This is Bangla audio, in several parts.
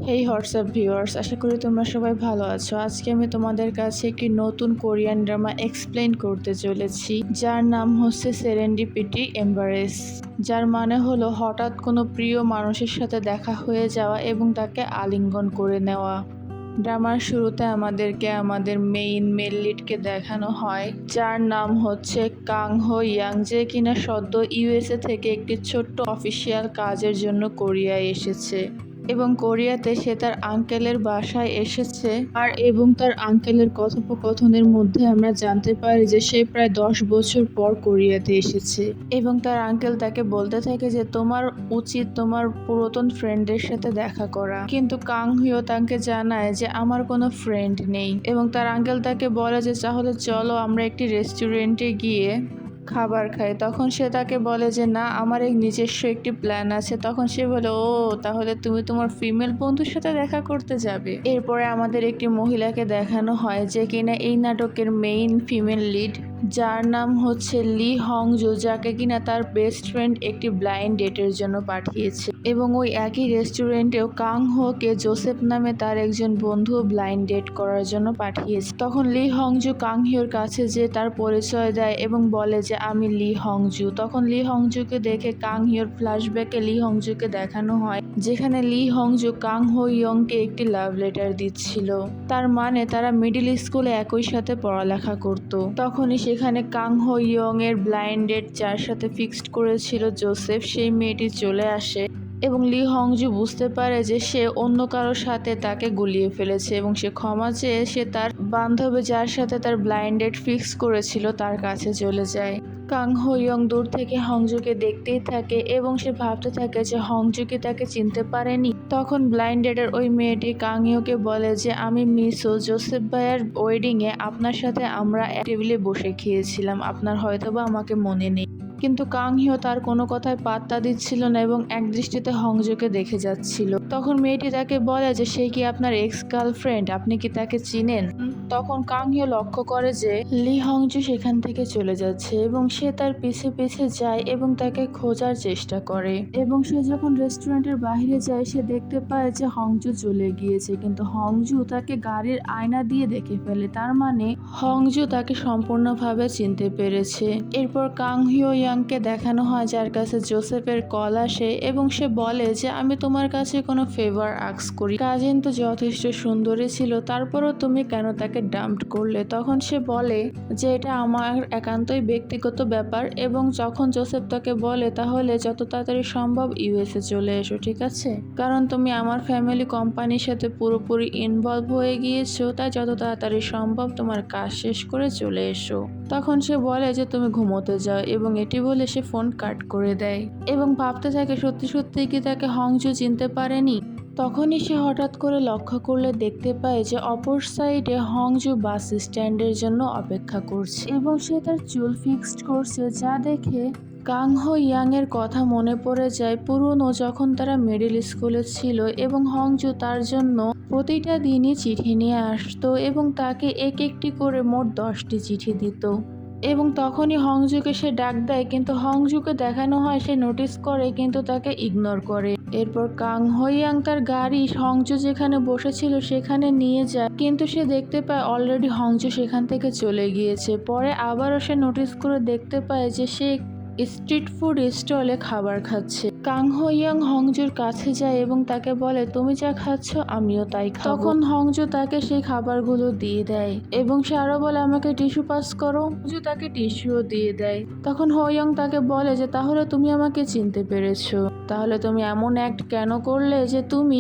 হেই হোয়াটসঅ্যাপ ভিউয়ার্স, আশা করি তোমরা সবাই ভালো আছো। আজকে আমি তোমাদের কাছে একটি নতুন কোরিয়ান ড্রামা এক্সপ্লেন করতে চলেছি, যার নাম হচ্ছে সেরেন্ডিপিটি এম্বারেস, যার মানে হলো হঠাৎ কোনো প্রিয় মানুষের সাথে দেখা হয়ে যাওয়া এবং তাকে আলিঙ্গন করে নেওয়া। ড্রামার শুরুতে আমাদেরকে আমাদের মেল লিডকে দেখানো হয়, যার নাম হচ্ছে কাং হো ইয়াং, যে কিনা সদ্য ইউএসএ থেকে একটি ছোট্ট অফিসিয়াল কাজের জন্য কোরিয়ায় এসেছে এবং কোরিয়াতে সে তার আঙ্কেলের বাসায় এসেছে। এবং তার আঙ্কেলের কথোপকথনের মধ্যে আমরা জানতে পারি যে সে প্রায় 10 বছর পর কোরিয়াতে এসেছে এবং তার আঙ্কেল তাকে বলতে থাকে যে তোমার উচিত তোমার পুরাতন ফ্রেন্ডের সাথে দেখা করা, কিন্তু কাং হিও তাকে জানায় যে আমার কোনো ফ্রেন্ড নেই এবং তার আঙ্কেল তাকে বলে যে তাহলে চলো আমরা একটি রেস্টুরেন্টে গিয়ে খাবার খাই। তখন সে তাকে বলে যে না, আমার এক নিজস্ব একটি প্ল্যান আছে। তখন সে বলে ও তাহলে তুমি তোমার ফিমেল বন্ধুর সাথে দেখা করতে যাবে। এরপরে আমাদের একটি মহিলাকে দেখানো হয় যে কিনা এই নাটকের মেইন ফিমেল লিড, যার নাম হচ্ছে লি হংজু, যাকে কিনা তার বেস্ট ফ্রেন্ড একটি ব্লাইন্ড ডেটের জন্য পাঠিয়েছে এবং ওই একই রেস্টুরেন্টেও কাং হোকে জোসেফ নামে তার একজন বন্ধু ব্লাইন্ড ডেট করার জন্য পাঠিয়েছে। তখন লি হংজু কাং হিওর কাছে যে তার পরিচয় দেয় এবং বলে যে আমি লি হংজু। তখন লি হংজুকে দেখে কাং হিওর ফ্ল্যাশব্যাকে লি হংজুকে দেখানো হয় যেখানে লি হংজু কাং হো ইয়ংকে একটি লাভ লেটার দিচ্ছিল, তার মানে তারা মিডিল স্কুলে একই সাথে পড়ালেখা করত। তখনই সেখানে কাং হো ইয়ং এর ব্লাইন্ড ডেট যার সাথে ফিক্সড করেছিল জোসেফ, সেই মেয়েটি চলে আসে এবং লি হংজু বুঝতে পারে যে সে অন্য কারোর সাথে তাকে গুলিয়ে ফেলেছে এবং সে ক্ষমা চেয়ে সে তার বান্ধবী যার সাথে তার ব্লাইন্ড ডেট ফিক্স করেছিল তার কাছে চলে যায়। কাং হো ইয়ং দূর থেকে হংজুকে দেখতেই থাকে এবং সে ভাবতে থাকে যে হংজু কি তাকে চিনতে পারেনি। তখন ব্লাইন্ড ডেটের ওই মেয়েটি কাং হিওকে বলে যে আমি মিসো, জোসেফ ভাইয়ার ওয়েডিং এ আপনার সাথে আমরা টেবিলে বসে খেয়েছিলাম, আপনার হয়তোবা আমাকে মনে নেই। কিন্তু কাং হিও তার কোনো কথায় পাত্তা দিচ্ছিল না এবং একদৃষ্টিতে হংজুকে দেখে যাচ্ছিল। তখন মেয়েটি তাকে বলে যে সে কি আপনার এক্স গার্লফ্রেন্ড, আপনি কি তাকে চিনেন? তখন কাং হিও লক্ষ্য করে যে লি হংজু সেখান থেকে চলে যাচ্ছে এবং সে তার পিছে পিছে যায় এবং তাকে খোঁজার চেষ্টা করে এবং সে যখন রেস্টুরেন্টের বাইরে যায় সে দেখতে পায় যে হংজু চলে গিয়েছে, কিন্তু হংজু তাকে গাড়ির আয়না দিয়ে দেখে ফেলে, তার মানে হংজু তাকে সম্পূর্ণভাবে চিনতে পেরেছে। এরপর কাং হিও ইয়াংকে দেখানো হয় যার কাছে জোসেফের কল আসে এবং সে বলে যে আমি তোমার কাছে কোনো ফেভার আস্ক করি, কাজিন তো যথেষ্ট সুন্দরী ছিল, তারপরও তুমি কেন তাকে ডাম্প করলে? তখন সে বলে যে এটা আমার একান্তই ব্যক্তিগত ব্যাপার এবং যখন জোসেফ তাকে বলে তাহলে যত তাড়াতাড়ি সম্ভব ইউএসএ চলে এসো, ঠিক আছে, কারণ তুমি আমার ফ্যামিলি কোম্পানির সাথে পুরোপুরি ইনভলভ হয়ে গিয়েছো, তাই যত তাড়াতাড়ি সম্ভব তোমার কাজ শেষ করে চলে এসো। তখন সে বলে যে তুমি ঘুমোতে যাও এবং এটি বলে সে ফোন কাট করে দেয় এবং ভাবতে থাকে সত্যি সত্যি কি তাকে হংজু চিনতে পারেনি। তখনই সে হঠাৎ করে লক্ষ্য করলে দেখতে পায় যে অপর সাইডে হংজু বাস স্ট্যান্ডের জন্য অপেক্ষা করছে এবং সে তার চুল ফিক্সড করছে, যা দেখে কাং হো ইয়াং এর কথা মনে পড়ে যায় পুরনো যখন তারা মিডিল স্কুলে ছিল এবং হংজু তার জন্য প্রতিটা দিনই চিঠি নিয়ে আসতো এবং তাকে এক একটি করে মোট 10টি চিঠি দিত এবং তখনই হংজুকে সে ডাক দেয়, কিন্তু হংজুকে দেখানো হয় সে নোটিস করে কিন্তু তাকে ইগনোর করে। এরপর কাং হো ইয়াং তার গাড়ি হংজু যেখানে বসেছিল সেখানে নিয়ে যায়, কিন্তু সে দেখতে পায় অলরেডি হংজু সেখান থেকে চলে গিয়েছে। পরে আবারও সে নোটিস করে দেখতে পায় যে সে স্ট্রিট ফুড স্টলে খাবার খাচ্ছে। কাং হো ইয়াং হংজুর কাছে যায় এবং তাকে বলে তুমি যা খাচ্ছ আমিও তাই খাবো। তখন হংজু তাকে সেই খাবারগুলো দিয়ে দেয় এবং সে আরো বলে আমাকে টিস্যু পাস করো। হংজু তাকে টিস্যুও দিয়ে দেয়। তখন হো ইয়াং তাকে বলে যে তাহলে তুমি আমাকে চিনতে পেরেছো, তাহলে তুমি এমন অ্যাক্ট কেন করলে যে তুমি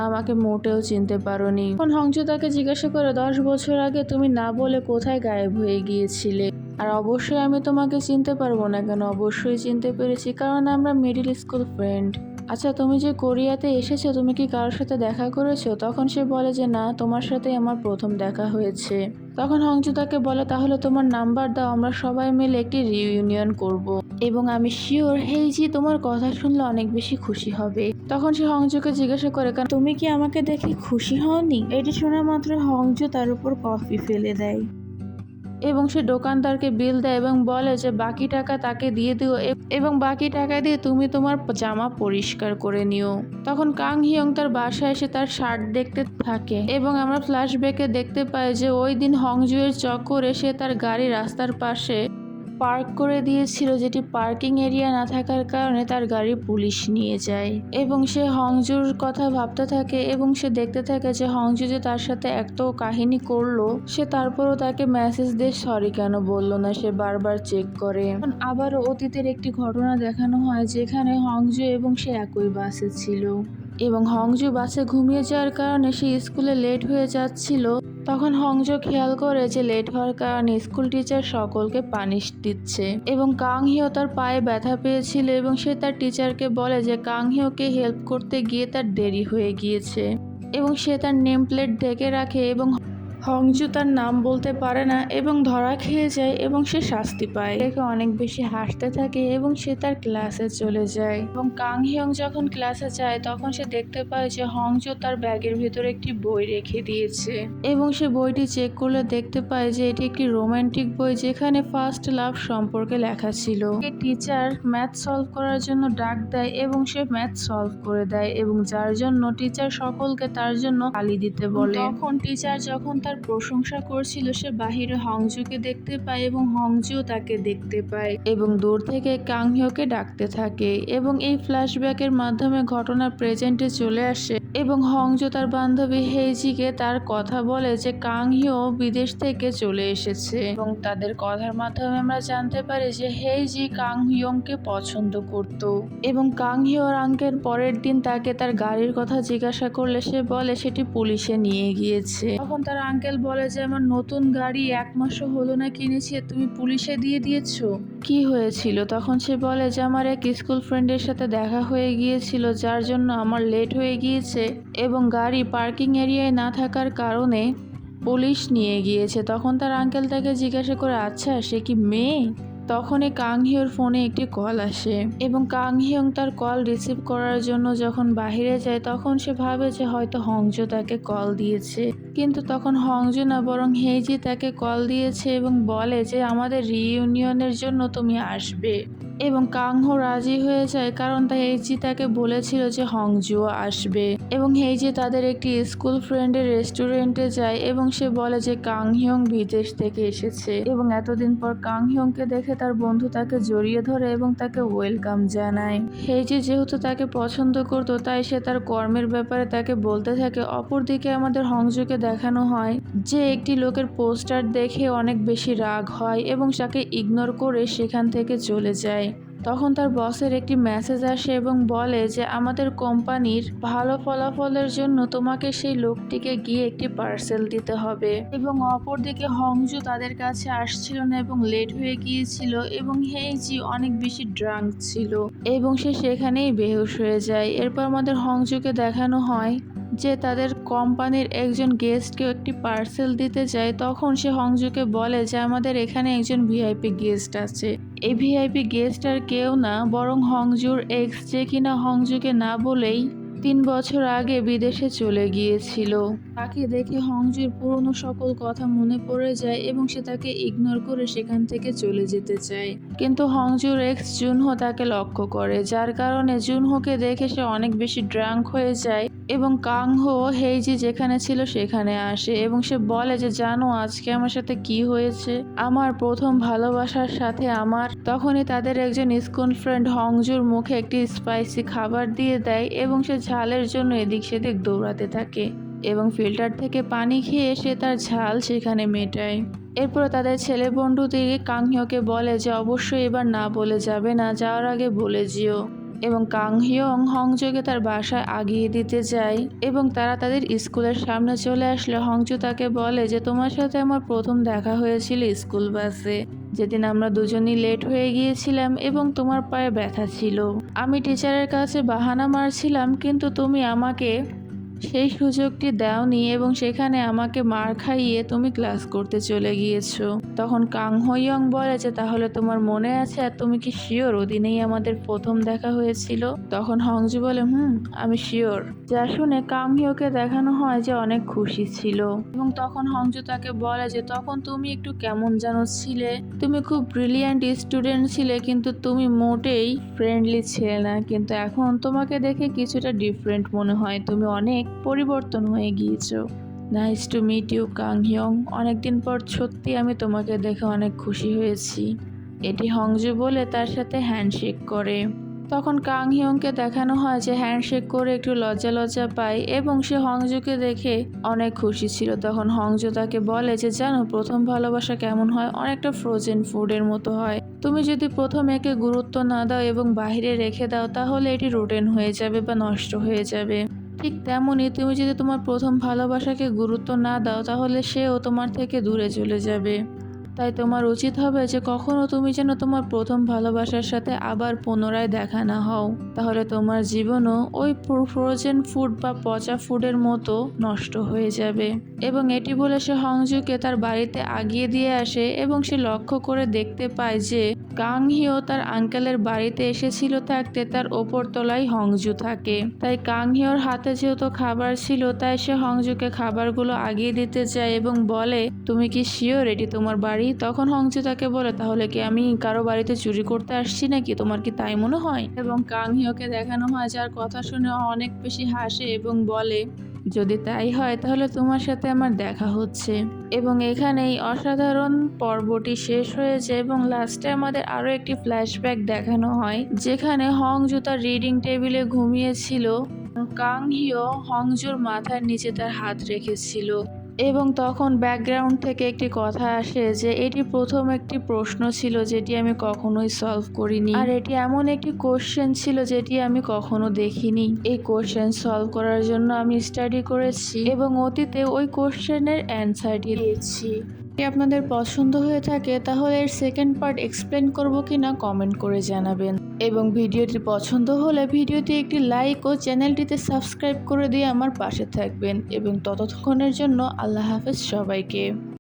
আমাকে মোটেও চিনতে পারোনি। তখন হংজু তাকে জিজ্ঞাসা করে 10 বছর আগে তুমি না বলে কোথায় গায়েব হয়ে গিয়েছিলে? আর অবশ্যই আমি তোমাকে চিনতে পারবো না কেন? অবশ্যই চিনতে পেরেছি, কারণ আমরা মিডিল স্কুল ফ্রেন্ড। আচ্ছা তুমি যে কোরিয়াতে এসেছো তুমি কি কারোর সাথে দেখা করেছো? তখন সে বলে যে না, তোমার সাথে আমার প্রথম দেখা হয়েছে। তখন হংজু তাকে বলে তাহলে তোমার নাম্বার দাও, আমরা সবাই মিলে একটি রিইউনিয়ন করব এবং আমি শিওর হেইজি তোমার কথা শুনলে অনেক বেশি খুশি হবে। তখন সে হংজুকে জিজ্ঞাসা করে কারণ তুমি কি আমাকে দেখে খুশি হওনি? এটি শোনা মাত্র হংজু তার উপর কফি ফেলে দেয়। এবং সে দোকানদারকে বিল দেয় এবং বলে যে বাকি টাকা তাকে দিয়ে দিও এবং বাকি টাকা দিয়ে তুমি তোমার জামা পরিষ্কার করে নিও। তখন কাং হিয়ং তার বাসায় এসে তার শার্ট দেখতে থাকে এবং আমরা ফ্ল্যাশব্যাকে দেখতে পাই যে ওই দিন হংজুয়ের চক্করে সে তার গাড়ি রাস্তার পাশে পার্ক করে দিয়েছিল, যেটি পার্কিং এরিয়া না থাকার কারণে তার গাড়ি পুলিশ নিয়ে যায় এবং সে হংজুর কথা ভাবতে থাকে এবং সে দেখতে থাকে যে হংজু যে তার সাথে এত কাহিনী করলো, সে তারপরও তাকে মেসেজ দিয়ে সরি কেন বললো না, সে বারবার চেক করে। আবারও অতীতের একটি ঘটনা দেখানো হয় যেখানে হংজু এবং সে একই বাসে ছিল এবং হংজু বাসে ঘুমিয়ে যাওয়ার কারণে সে স্কুলে লেট হয়ে যাচ্ছিল। তখন হংজো খেয়াল করে যে লেট হওয়ার কারণে স্কুল টিচার সকলকে পানিশ দিচ্ছে এবং কাং হিও তার পায়ে ব্যথা পেয়েছিল এবং সে তার টিচারকে বলে যে কাং হিওকে হেল্প করতে গিয়ে তার দেরি হয়ে গিয়েছে এবং সে তার নেম প্লেট ঢেকে রাখে এবং হংজু তার নাম বলতে পারে না এবং ধরা খেয়ে যায় এবং সে শাস্তি পায়। দেখে অনেক বেশি হাসতে থাকে এবং সে তার ক্লাসে চলে যায় এবং কাং হিয়ং যখন ক্লাসে যায় তখন সে দেখতে পায় যে হংজু তার ব্যাগের ভিতরে একটি বই রেখে দিয়েছে এবং সে বইটি চেক করলে দেখতে পায় যে এটি একটি রোমান্টিক বই যেখানে ফার্স্ট লাভ সম্পর্কে লেখা ছিল। টিচার ম্যাথ সলভ করার জন্য ডাক দেয় এবং সে ম্যাথ সলভ করে দেয় এবং যার জন্য টিচার সকলকে তার জন্য তালি দিতে বলে। তখন টিচার যখন তার প্রশংসা করছিল সে বাহিরে হংজুকে দেখতে পায় এবং হংজুও তাকে দেখতে পায় এবং দূর থেকে কাং হিওকে ডাকতে থাকে এবং এই ফ্ল্যাশব্যাকের মাধ্যমে ঘটনা প্রেজেন্টে চলে আসে এবং হংজু তার বান্ধবী হেইজিকে তার কথা বলে যে কাং হিও বিদেশ থেকে চলে এসেছে এবং তাদের কথার মাধ্যমে আমরা জানতে পারি যে হেইজি কাং হিয়ংকে পছন্দ করত এবং কাং হিওর আঙ্কেল পরের দিন তাকে তার গাড়ির কথা জিজ্ঞাসা করলে সে বলে সেটি পুলিশে নিয়ে গিয়েছে। তখন তার আঙ্কেল বলে যে আমার নতুন গাড়ি 1 মাসও হলো না কিনেছি, তুমি পুলিশে দিয়ে দিয়েছো, কি হয়েছিল? তখন সে বলে যে আমার এক স্কুল ফ্রেন্ডের সাথে দেখা হয়ে গিয়েছিল যার জন্য আমার লেট হয়ে গিয়েছে এবং গাড়ি পার্কিং এরিয়ায় না থাকার কারণে পুলিশ নিয়ে গিয়েছে। তখন তার আঙ্কেল তাকে জিজ্ঞাসা করে আচ্ছা সে কি মেয়ে? তখনই কাং হিওর ফোনে একটি কল আসে এবং কাং হিয়ং তার কল রিসিভ করার জন্য যখন বাহিরে যায় তখন সে ভাবে যে হয়তো হংজু তাকে কল দিয়েছে, কিন্তু তখন হংজু না বরং হেইজি তাকে কল দিয়েছে এবং বলে যে আমাদের রিইউনিয়নের জন্য তুমি আসবে এবং কাংহো রাজি হয়ে যায় কারণ হেইজি তাকে বলেছিল যে হংজুও আসবে এবং হেইজি তাদের একটি স্কুল ফ্রেন্ডের রেস্টুরেন্টে যায় এবং সে বলে যে কাং হিয়ং বিদেশ থেকে এসেছে এবং এতদিন পর কাং হিয়ংকে দেখে তার বন্ধু তাকে জড়িয়ে ধরে এবং তাকে ওয়েলকাম জানায়। হেইজি যেহেতু তাকে পছন্দ করত তাই সে তার কর্মের ব্যাপারে তাকে বলতে থাকে। অপরদিকে আমাদের হংজুকে দেখানো হয় যে একটি লোকের পোস্টার দেখে অনেক বেশি রাগ হয় এবং তাকে ইগনোর করে সেখান থেকে চলে যায়। তখন তার বসের একটি মেসেজ আসে এবং বলে যে আমাদের কোম্পানির ভালো ফলাফলের জন্য তোমাকে সেই লোকটিকে গিয়ে একটি পার্সেল দিতে হবে এবং অপরদিকে হংজু তাদের কাছে আসছিল না এবং লেট হয়ে গিয়েছিল এবং হেইজি অনেক বেশি ড্রাঙ্ক ছিল এবং সে সেখানেই বেহুশ হয়ে যায়। এরপর আমাদের হংজুকে দেখানো হয় যে তাদের কোম্পানির একজন গেস্টকেও একটি পার্সেল দিতে যায়। তখন সে হংজুকে বলে যে আমাদের এখানে একজন ভিআইপি গেস্ট আছে। এই ভিআইপি গেস্ট আর কেউ না বরং হংজুর এক্স, যে কিনা হংজুকে না বলেই 3 বছর আগে বিদেশে চলে গিয়েছিল। তাকে দেখে হংজুর পুরনো সকল কথা মনে পড়ে যায় এবং সে তাকে ইগনোর করে সেখান থেকে চলে যেতে চায়, কিন্তু হংজুর এক্স জুনহো তাকে লক্ষ্য করে যার কারণে জুনহোকে দেখে সে অনেক বেশি ড্রাঙ্ক হয়ে যায় এবং কাংহো হেইজি যেখানে ছিল সেখানে আসে এবং সে বলে যে জানো আজকে আমার সাথে কি হয়েছে, আমার প্রথম ভালোবাসার সাথে আমার। তখনই তাদের একজন স্কুল ফ্রেন্ড হংজুর মুখে একটি স্পাইসি খাবার দিয়ে দেয় এবং সে ঝালের জন্য এদিক সেদিক দৌড়াতে থাকে এবং ফিল্টার থেকে পানি খেয়ে সে তার ঝাল সেখানে মেটায়। এরপর তাদের ছেলে বন্ধু দিকে কাংহিওকে বলে যে অবশ্যই এবার না বলে যাবে না, যাওয়ার আগে বলে যেও এবং কাং হিয়ং হংজুকে তার বাসায় আগিয়ে দিতে যায় এবং তারা তাদের স্কুলের সামনে চলে আসলে হংজু তাকে বলে যে তোমার সাথে আমার প্রথম দেখা হয়েছিল স্কুল বাসে, যেদিন আমরা দুজনই লেট হয়ে গিয়েছিলাম এবং তোমার পায়ে ব্যথা ছিল। আমি টিচারের কাছে বাহানা মারছিলাম কিন্তু তুমি আমাকে সেই সুযোগটি দাওনি এবং সেখানে আমাকে মার খাইয়ে তুমি ক্লাস করতে চলে গিয়েছো। তখন কাং হোয়ং বলে যে তাহলে তোমার মনে আছে আর তুমি কি শিওর ওদিনেই আমাদের প্রথম দেখা হয়েছিল? তখন হংজু বলে আমি শিওর। যা শুনে কাং হিয়োকে দেখানো হয় যে অনেক খুশি ছিল এবং তখন হংজু তাকে বলে যে তখন তুমি একটু কেমন যেন ছিলে, তুমি খুব ব্রিলিয়ান্ট স্টুডেন্ট ছিলে কিন্তু তুমি মোটেই ফ্রেন্ডলি ছিলে না, কিন্তু এখন তোমাকে দেখে কিছুটা ডিফারেন্ট মনে হয়, তুমি অনেক পরিবর্তন হয়ে গিয়েছো। Nice to meet you Kang হিয়ং, অনেকদিন পর সত্যি আমি তোমাকে দেখে অনেক খুশি হয়েছি। এটি হংজু বলে তার সাথে হ্যান্ডশেক করে। তখন কাং হিয়ংকে দেখানো হয় যে হ্যান্ডশেক করে একটু লজ্জা লজ্জা পায় এবং সে হংজুকে দেখে অনেক খুশি ছিল। তখন হংজু তাকে বলে যে জানো প্রথম ভালোবাসা কেমন হয়, অনেকটা ফ্রোজেন ফুডের মতো হয়। তুমি যদি প্রথম একে গুরুত্ব না দাও এবং বাইরে রেখে দাও তাহলে এটি রোটেন হয়ে যাবে বা নষ্ট হয়ে যাবে। ঠিক তেমনই তুমি যদি তোমার প্রথম ভালোবাসাকে গুরুত্ব না দাও তাহলে সেও তোমার থেকে দূরে চলে যাবে। তাই তোমার উচিত হবে যে কখনো তুমি যেন তোমার প্রথম ভালোবাসার সাথে আবার পুনরায় দেখা না হও, তাহলে তোমার জীবনও ওই ফ্রোজেন ফুড বা পচা ফুডের মতো নষ্ট হয়ে যাবে। এবং এটি বলে সে হংজুকে তার বাড়িতে আগিয়ে দিয়ে আসে এবং সে লক্ষ্য করে দেখতে পায় যে কাং হিও তার আঙ্কেলের বাড়িতে এসেছিল থাকতে তার ওপর তলায় হংজু থাকে। তাই কাং হিওর হাতে যেহেতু খাবার ছিল তাই সে হংজুকে খাবারগুলো আগিয়ে দিতে চায় এবং বলে তুমি কি শিওর এটি তোমার বাড়ি? তখন হংজু তাকে বলে তাহলে কি আমি কারো বাড়িতে চুরি করতে আসছি নাকি, তোমার কি তাই মনে হয়? এবং কাং হিওকে দেখানো হয় যার কথা শুনে অনেক বেশি হাসে এবং বলে যদি তাই হয় তাহলে তোমার সাথে আমার দেখা হচ্ছে। এবং এখানেই অসাধারণ পর্বটি শেষ হয়েছে এবং লাস্টে আমাদের আরো একটি ফ্ল্যাশব্যাক দেখানো হয় যেখানে হংজু তার রিডিং টেবিলে ঘুমিয়েছিল, কাং হিও হংজুর মাথার নিচে তার হাত রেখেছিল এবং তখন ব্যাকগ্রাউন্ড থেকে একটি কথা আসে যে এটি প্রথম একটি প্রশ্ন ছিল যেটি আমি কখনোই সলভ করিনি, আর এটি এমন একটি কোশ্চেন ছিল যেটি আমি কখনো দেখিনি। এই কোশ্চেন সলভ করার জন্য আমি স্টাডি করেছি এবং অতীতে ওই কোশ্চেনের অ্যান্সারটি দিয়েছি। যদি আপনাদের পছন্দ হয়ে থাকে তাহলে এর সেকেন্ড পার্ট এক্সপ্লেন করব কিনা কমেন্ট করে জানাবেন এবং ভিডিওটি পছন্দ হলে ভিডিওতে একটি লাইক ও চ্যানেলটিতে সাবস্ক্রাইব করে দিয়ে আমার পাশে থাকবেন এবং ততক্ষণের জন্য আল্লাহ হাফেজ সবাইকে।